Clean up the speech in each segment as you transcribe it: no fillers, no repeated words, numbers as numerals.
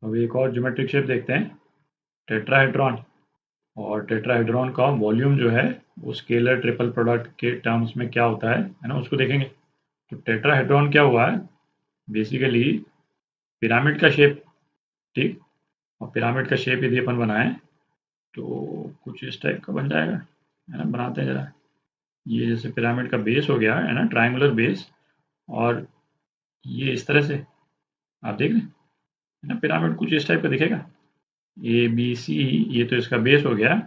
अब एक और ज्योमेट्रिक शेप देखते हैं, टेट्राहेड्रॉन। और टेट्राहेड्रॉन का वॉल्यूम जो है वो स्केलर ट्रिपल प्रोडक्ट के टर्म्स में क्या होता है ना, उसको देखेंगे। तो टेट्राहेड्रॉन क्या हुआ है, बेसिकली पिरामिड का शेप, ठीक। और पिरामिड का शेप यदि अपन बनाएं तो कुछ इस टाइप का बन जाएगा, है ना। बनाते हैं जरा। ये जैसे पिरामिड का बेस हो गया, है ना, ट्रायंगुलर बेस। और ये इस तरह से आप देख रहे हैं, है ना, पिरामिड कुछ इस टाइप का दिखेगा। ए बी सी, ये तो इसका बेस हो गया।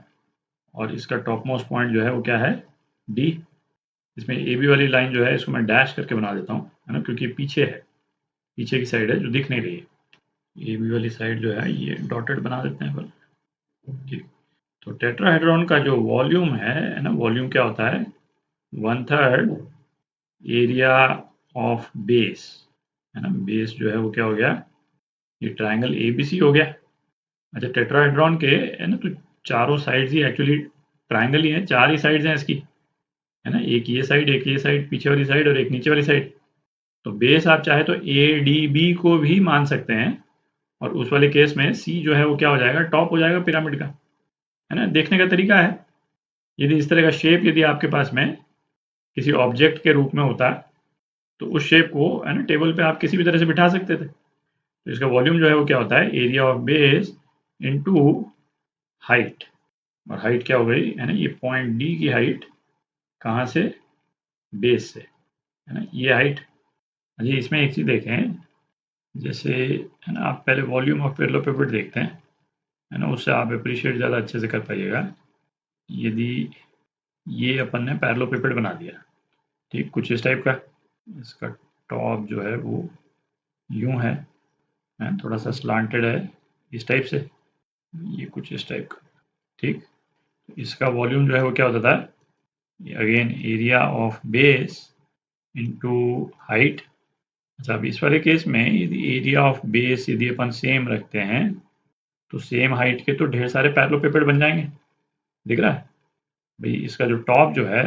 और इसका टॉप मोस्ट पॉइंट जो है वो क्या है, डी। इसमें ए बी वाली लाइन जो है इसको मैं डैश करके बना देता हूँ, है ना, क्योंकि पीछे है, पीछे की साइड है जो दिख नहीं रही है। ए बी वाली साइड जो है ये डॉटेड बना देते हैं पर, ठीक। तो टेट्राहेड्रॉन का जो वॉल्यूम है ना, वॉल्यूम क्या होता है, 1/3 एरिया ऑफ बेस, है ना। बेस जो है वो क्या हो गया, ये ट्रायंगल एबीसी हो गया। अच्छा, टेट्राहेड्रॉन के, है ना, तो चारों साइड्स ही एक्चुअली ट्रायंगल ही है, चार ही साइड्स हैं इसकी, है ना। एक ये साइड, एक ये साइड, पीछे वाली साइड और एक नीचे वाली साइड। तो बेस आप चाहे तो ए डी बी को भी मान सकते हैं। और उस वाले केस में सी जो है वो क्या हो जाएगा, टॉप हो जाएगा पिरामिड का, है ना। देखने का तरीका है। यदि इस तरह का शेप यदि आपके पास में किसी ऑब्जेक्ट के रूप में होता तो उस शेप को, है ना, टेबल पे आप किसी भी तरह से बिठा सकते थे। तो इसका वॉल्यूम जो है वो क्या होता है, area of base into height. और हाइट क्या हो गई, है ना, ये पॉइंट डी की हाइट, कहाँ से, बेस से, है ना, ये हाइट। अजी इसमें एक चीज़ देखें, जैसे, है ना, आप पहले वॉल्यूम ऑफ पैरेललोपिपेड देखते हैं, है ना, उससे आप अप्रिशिएट ज़्यादा अच्छे से कर पाइएगा। यदि ये अपन ने पैरेललोपिपेड बना दिया, ठीक, कुछ इस टाइप का, इसका टॉप जो है वो यूं है, थोड़ा सा स्लांटेड है इस टाइप से, ये कुछ इस टाइप का, ठीक। इसका वॉल्यूम जो है वो क्या होता था, again area of base into height. अच्छा, अब इस वाले केस में यदि एरिया ऑफ बेस यदि अपन सेम रखते हैं तो सेम हाइट के तो ढेर सारे पैरेललोपिपेड बन जाएंगे, दिख रहा है भाई। इसका जो टॉप जो है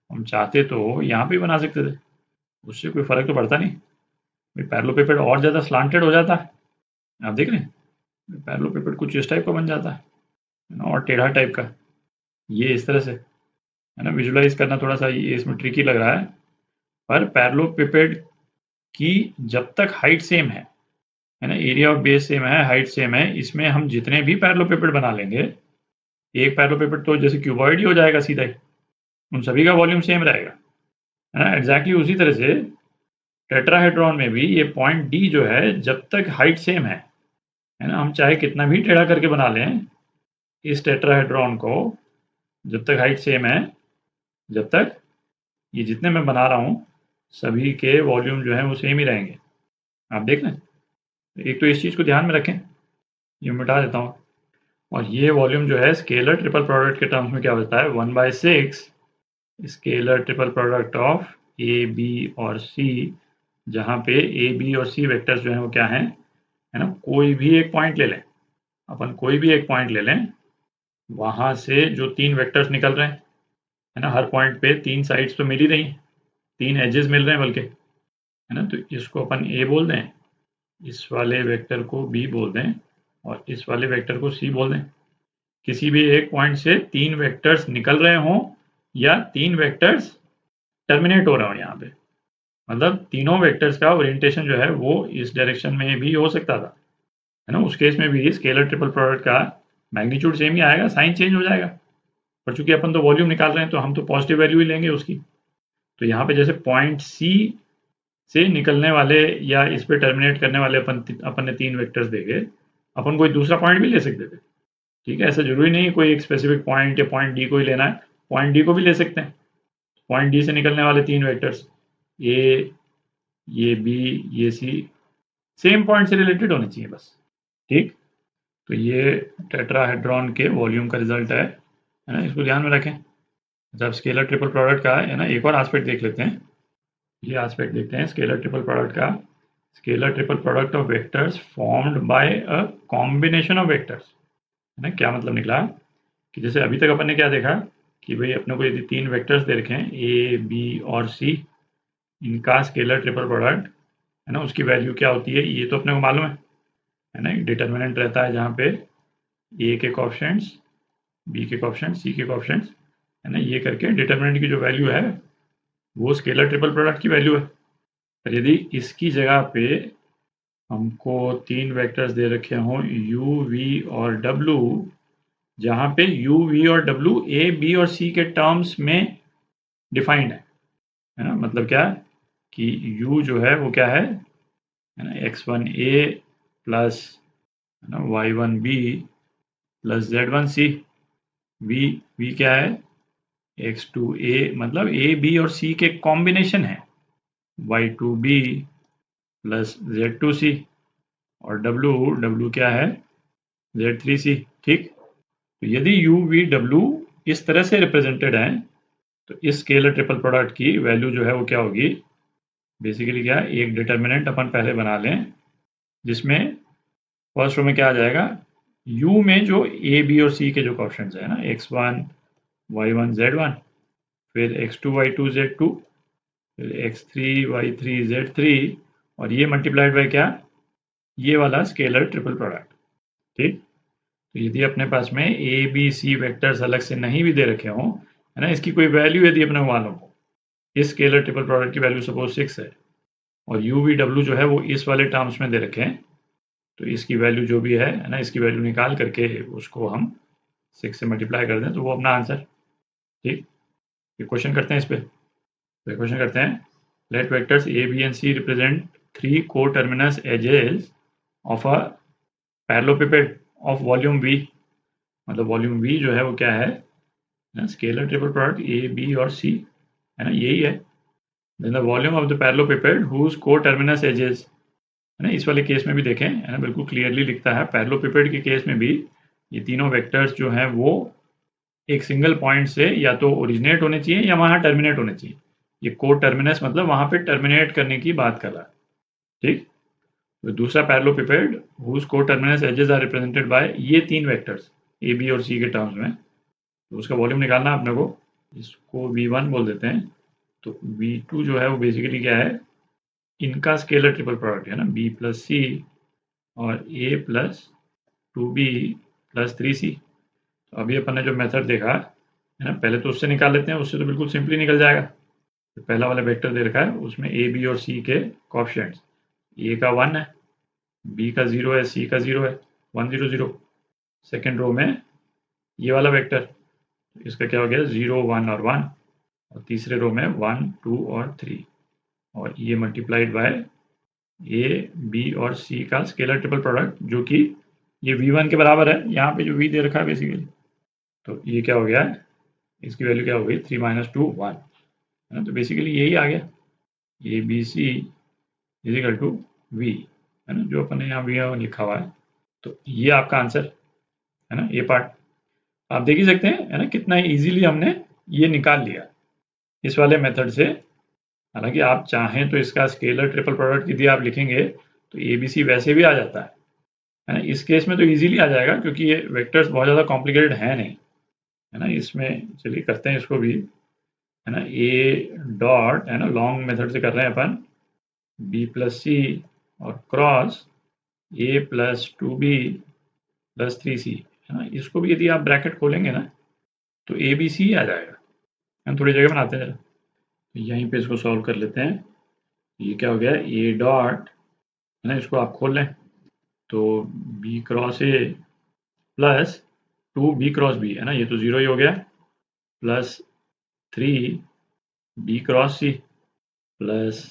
हम चाहते तो यहाँ पे बना सकते थे, उससे कोई फर्क तो पड़ता नहीं भाई। पैरेललोपिपेड और ज़्यादा स्लांटेड हो जाता है, आप देख रहे हैं, पैरेललोपिपेड कुछ इस टाइप का बन जाता है ना, और टेढ़ा टाइप का, ये इस तरह से, है ना। विजुलाइज करना थोड़ा सा ये इसमें ट्रिकी लग रहा है, पर पैरेललोपिपेड की जब तक हाइट सेम है ना, एरिया ऑफ बेस सेम है, हाइट सेम है, इसमें हम जितने भी पैरेललोपिपेड बना लेंगे, एक पैरेललोपिपेड तो जैसे क्यूबॉइड ही हो जाएगा सीधा ही, उन सभी का वॉल्यूम सेम रहेगा, है ना। एग्जैक्टली उसी तरह से टेट्राहेड्रॉन में भी ये पॉइंट डी जो है, जब तक हाइट सेम है ना, हम चाहे कितना भी टेढ़ा करके बना लें इस टेट्राहेड्रॉन को, जब तक हाइट सेम है, जब तक ये जितने मैं बना रहा हूँ सभी के वॉल्यूम जो है वो सेम ही रहेंगे, आप देख लें। एक तो इस चीज़ को ध्यान में रखें, ये मिटा देता हूँ। और ये वॉल्यूम जो है स्केलर ट्रिपल प्रोडक्ट के टर्म्स में क्या होता है, 1/6 scalar triple product of a b और सी, जहाँ पे ए बी और सी वेक्टर्स जो हैं वो क्या हैं, है ना। कोई भी एक पॉइंट ले लें, अपन कोई भी एक पॉइंट ले लें, वहाँ से जो 3 वेक्टर्स निकल रहे हैं, है ना, हर पॉइंट पे 3 साइड्स तो मिल ही रही हैं, 3 एजेस मिल रहे हैं बल्कि, है ना। तो इसको अपन ए बोल दें, इस वाले वेक्टर को बी बोल दें और इस वाले वेक्टर को सी बोल दें। किसी भी एक पॉइंट से 3 वेक्टर्स निकल रहे हों या 3 वेक्टर्स टर्मिनेट हो रहे हों यहाँ पे, मतलब तीनों वेक्टर्स का ओरिएंटेशन जो है वो इस डायरेक्शन में भी हो सकता था, है ना। उस केस में भी स्केलर ट्रिपल प्रोडक्ट का मैग्नीट्यूड सेम ही आएगा, साइन चेंज हो जाएगा। पर चूंकि अपन तो वॉल्यूम निकाल रहे हैं तो हम तो पॉजिटिव वैल्यू ही लेंगे उसकी। तो यहाँ पे जैसे पॉइंट सी से निकलने वाले या इस पे टर्मिनेट करने वाले अपन ने 3 वेक्टर्स देखे, अपन कोई दूसरा पॉइंट भी ले सकते थे, ठीक है। ऐसा जरूरी नहीं कोई एक स्पेसिफिक पॉइंट या पॉइंट डी को ही लेना है, पॉइंट डी को भी ले सकते हैं। पॉइंट डी से निकलने वाले 3 वेक्टर्स, ए, ये बी, ये सी, सेम पॉइंट से रिलेटेड होने चाहिए बस, ठीक। तो ये टेट्राहेड्रॉन के वॉल्यूम का रिजल्ट है ना, इसको ध्यान में रखें। जब स्केलर ट्रिपल प्रोडक्ट का, है ना, एक और एस्पेक्ट देख लेते हैं। ये एस्पेक्ट देखते हैं स्केलर ट्रिपल प्रोडक्ट का। Scalar triple product of vectors formed by a combination of vectors, है ना। क्या मतलब निकला कि जैसे अभी तक अपन ने क्या देखा कि भाई अपने को यदि 3 वेक्टर्स दे रखे हैं ए बी और सी, इनका स्केलर ट्रिपल प्रोडक्ट, है ना, उसकी वैल्यू क्या होती है ये तो अपने को मालूम है। है ना, एक डिटर्मिनेंट रहता है जहाँ पे ए के कोएफिशिएंट्स, बी के कोएफिशिएंट्स, सी के कोएफिशिएंट्स, है ना, ये करके डिटर्मिनेंट की जो वैल्यू है वो स्केलर ट्रिपल प्रोडक्ट की वैल्यू है। और यदि इसकी जगह पे हमको 3 वेक्टर्स दे रखे हों u, v और w, जहाँ पे u, v और w a, b और c के टर्म्स में डिफाइंड है ना, मतलब क्या कि u जो है वो क्या है ना, x1a plus y1b plus z1c, v क्या है x2a, मतलब a, b और c के कॉम्बिनेशन है, y2b प्लस z2c, और w क्या है z3c। ठीक, तो यदि u, v, w इस तरह से रिप्रेजेंटेड हैं तो इस स्केलर ट्रिपल प्रोडक्ट की वैल्यू जो है वो क्या होगी, बेसिकली क्या, एक डिटर्मिनेंट अपन पहले बना लें जिसमें फर्स्ट रो में क्या आ जाएगा, u में जो a, b और c के जो कोएफिशिएंट्स है ना, x1, y1, z1, फिर x2, y2, z2, फिर x3, y3, z3, और ये मल्टीप्लाइड बाय क्या, ये वाला स्केलर ट्रिपल प्रोडक्ट। ठीक, तो यदि अपने पास में ए, बी, सी वेक्टर्स अलग से नहीं भी दे रखे हों, है ना, इसकी कोई वैल्यू यदि अपने मालूम हो, इस स्केलर ट्रिपल प्रोडक्ट की वैल्यू सपोज 6 है और u, v, w जो है वो इस वाले टर्म्स में दे रखे हैं, तो इसकी वैल्यू जो भी है ना, इसकी वैल्यू निकाल करके उसको हम 6 से मल्टीप्लाई कर दें तो वो अपना आंसर। ठीक, ये क्वेश्चन करते हैं इस पे, तो क्वेश्चन करते हैं, let vectors a, b and c represent 3 coterminous edges of a parallelepiped of volume v, मतलब वॉल्यूम v जो है वो क्या है ना, scalar triple product a, b और c, है ना, यही है। Then the volume of the parallelepiped whose coterminous edges, है ना, इस वाले केस में भी देखें, है ना, बिल्कुल क्लियरली लिखता है, पैरेललोपिपेड के केस में भी ये तीनों वेक्टर्स जो हैं वो एक सिंगल पॉइंट से या तो ओरिजिनेट होने चाहिए या वहाँ टर्मिनेट होने चाहिए। ये कोटर्मिनस मतलब वहाँ पे टर्मिनेट करने की बात कर रहा है। ठीक, तो दूसरा parallelepiped whose coterminous edges are represented by ये 3 वेक्टर्स ए, बी और सी के टर्म्स में, तो उसका वॉल्यूम निकालना है अपने को, इसको v1 बोल देते हैं। तो v2 जो है वो बेसिकली क्या है, इनका स्केलर ट्रिपल प्रोडक्ट है ना, b प्लस सी और a plus 2b plus 3c। तो अभी अपन ने जो मेथड देखा है ना, पहले तो उससे निकाल लेते हैं, उससे तो बिल्कुल सिंपली निकल जाएगा। तो पहला वाला वेक्टर दे रखा है उसमें a, b और c के कोएफिशिएंट्स, a का 1 है, b का 0 है, c का 0 है, 1 0 0। सेकेंड रो में ये वाला वेक्टर, इसका क्या हो गया 0 1 और 1, और तीसरे रो में 1 2 और 3, और ये मल्टीप्लाइड बाय ए, बी और सी का स्केलर ट्रिपल प्रोडक्ट जो कि ये v1 के बराबर है, यहाँ पे जो v दे रखा है बेसिकली, तो ये क्या हो गया, इसकी वैल्यू क्या हो गई 3 - 2 1, है ना, तो बेसिकली यही आ गया a b c is equal to v, है ना, जो अपन ने यहाँ v लिखा हुआ है। तो ये आपका आंसर है ना, ये पार्ट आप देख ही सकते हैं, है ना, कितना इजीली हमने ये निकाल लिया इस वाले मेथड से। हालांकि आप चाहें तो इसका स्केलर ट्रिपल प्रोडक्ट यदि आप लिखेंगे तो ए बी सी वैसे भी आ जाता है ना, इस केस में तो इजीली आ जाएगा क्योंकि ये वेक्टर्स बहुत ज़्यादा कॉम्प्लिकेटेड है नहीं, है ना। इसमें चलिए करते हैं इसको भी, है ना, ए डॉट, है ना, लॉन्ग मेथड से कर रहे हैं अपन, बी प्लस सी और cross a plus 2b plus 3c, है ना, इसको भी यदि आप ब्रैकेट खोलेंगे ना तो ए बी सी आ जाएगा। हम थोड़ी जगह बनाते हैं जरा, तो यहीं पे इसको सॉल्व कर लेते हैं। ये क्या हो गया, ए डॉट, है ना, इसको आप खोल लें तो b cross a plus 2b cross b, है ना, ये तो 0 ही हो गया, plus 3b cross c plus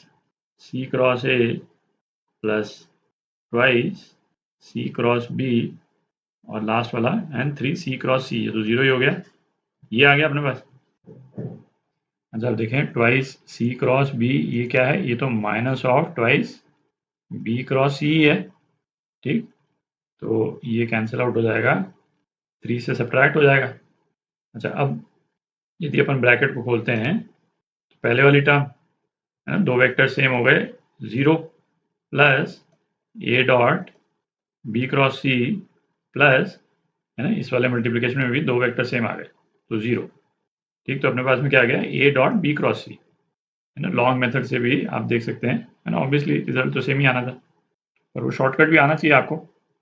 c cross a plus twice c cross b, और लास्ट वाला एंड 3c क्रॉस सी, ये तो 0 ही हो गया, ये आ गया अपने पास। अच्छा अब देखें, ट्वाइस c क्रॉस b ये क्या है, ये तो minus of twice b cross C है। ठीक, तो ये कैंसिल आउट हो जाएगा, 3 से सब्ट्रैक्ट हो जाएगा। अच्छा अब यदि अपन ब्रैकेट को खोलते हैं तो पहले वाली टर्म, है ना, दो वेक्टर सेम हो गए, 0 plus a dot b cross c plus, है ना, इस वाले मल्टीप्लिकेशन में भी दो वेक्टर सेम आ गए तो 0। ठीक, तो अपने पास में क्या आ गया, ए डॉट बी क्रॉस सी, है ना, लॉन्ग मेथड से भी आप देख सकते हैं, है ना, ऑब्वियसली रिजल्ट तो सेम ही आना था, पर वो शॉर्टकट भी आना चाहिए आपको।